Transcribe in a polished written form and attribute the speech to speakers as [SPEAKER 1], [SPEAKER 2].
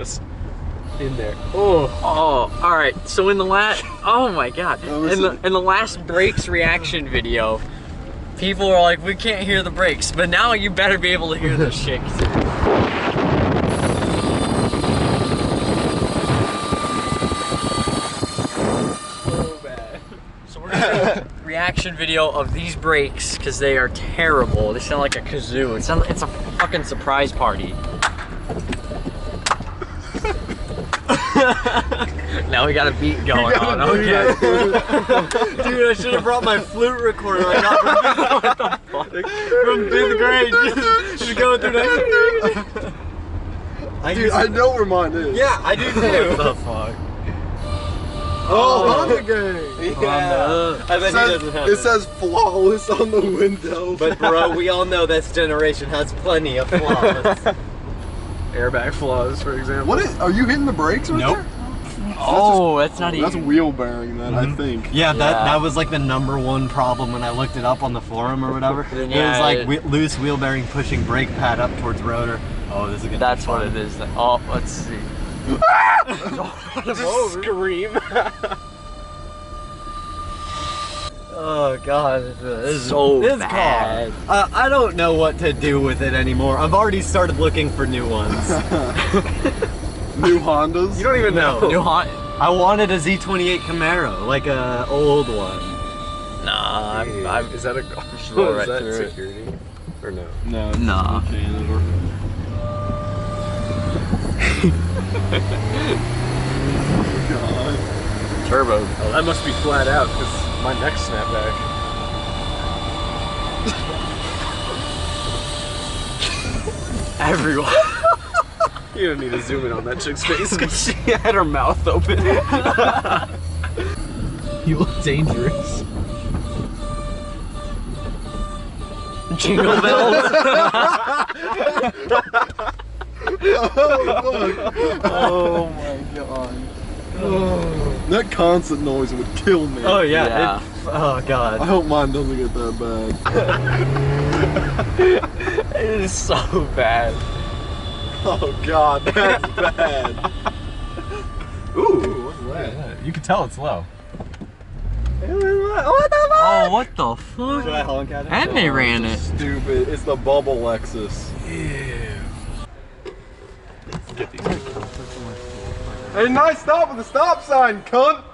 [SPEAKER 1] just in there. Oh,
[SPEAKER 2] all right. So in the last, oh my god, in the last brakes reaction video, people are like, we can't hear the brakes, but now you better be able to hear this shit. So bad. So we're gonna do a reaction video of these brakes because they are terrible. They sound like a kazoo. It's a fucking surprise party. Now we got a beat going on. Okay. Dude, I should have brought my flute recorder I got from 5th grade. Just going through that.
[SPEAKER 3] Dude, I know where mine is.
[SPEAKER 2] Yeah, I do too.
[SPEAKER 1] What the fuck?
[SPEAKER 3] Oh, Honda gang.
[SPEAKER 2] Yeah.
[SPEAKER 1] I bet he doesn't have
[SPEAKER 3] it says flawless on the window.
[SPEAKER 4] But bro, we all know this generation has plenty of flaws.
[SPEAKER 1] Airbag flaws, for example.
[SPEAKER 3] What is? Are you hitting the brakes right there?
[SPEAKER 2] Oh, that's not even.
[SPEAKER 3] That's wheel bearing then, I think.
[SPEAKER 4] Yeah, that was like the #1 problem when I looked it up on the forum or whatever. It was like loose wheel bearing pushing brake pad up towards rotor. Oh, this is gonna
[SPEAKER 2] That's
[SPEAKER 4] be fun.
[SPEAKER 2] what it is. Oh, let's see.
[SPEAKER 1] Just scream.
[SPEAKER 4] Oh god, this
[SPEAKER 2] So
[SPEAKER 4] this
[SPEAKER 2] bad.
[SPEAKER 4] car. I don't know what to do with it anymore. I've already started looking for new ones.
[SPEAKER 3] New Hondas?
[SPEAKER 1] You don't even know.
[SPEAKER 2] New Honda.
[SPEAKER 4] I wanted a Z28 Camaro, like a old one.
[SPEAKER 2] Nah, I'm
[SPEAKER 1] Is that a
[SPEAKER 2] roll
[SPEAKER 1] is
[SPEAKER 2] right
[SPEAKER 1] that
[SPEAKER 2] through it.
[SPEAKER 1] security? Or no?
[SPEAKER 3] No.
[SPEAKER 2] Nah.
[SPEAKER 3] Janitor. God.
[SPEAKER 2] turbo.
[SPEAKER 1] Oh, that must be flat out because my neck snapped back.
[SPEAKER 2] Everyone.
[SPEAKER 1] You don't need to zoom in on that chick's face because she had her mouth open. You look dangerous.
[SPEAKER 2] Jingle bells.
[SPEAKER 3] Oh my god. That constant noise would kill me.
[SPEAKER 4] Oh yeah.
[SPEAKER 2] Yeah.
[SPEAKER 4] Oh god.
[SPEAKER 3] I hope mine doesn't get that bad.
[SPEAKER 2] It is so bad.
[SPEAKER 3] Oh god, that's bad.
[SPEAKER 1] Ooh, what's that? You can tell it's low.
[SPEAKER 4] What the fuck?
[SPEAKER 2] Oh, what the fuck?
[SPEAKER 4] Should I honk at it?
[SPEAKER 2] And they ran it.
[SPEAKER 3] Stupid. It's the bubble Lexus.
[SPEAKER 1] Get these.
[SPEAKER 3] Hey, nice stop with the stop sign, cunt!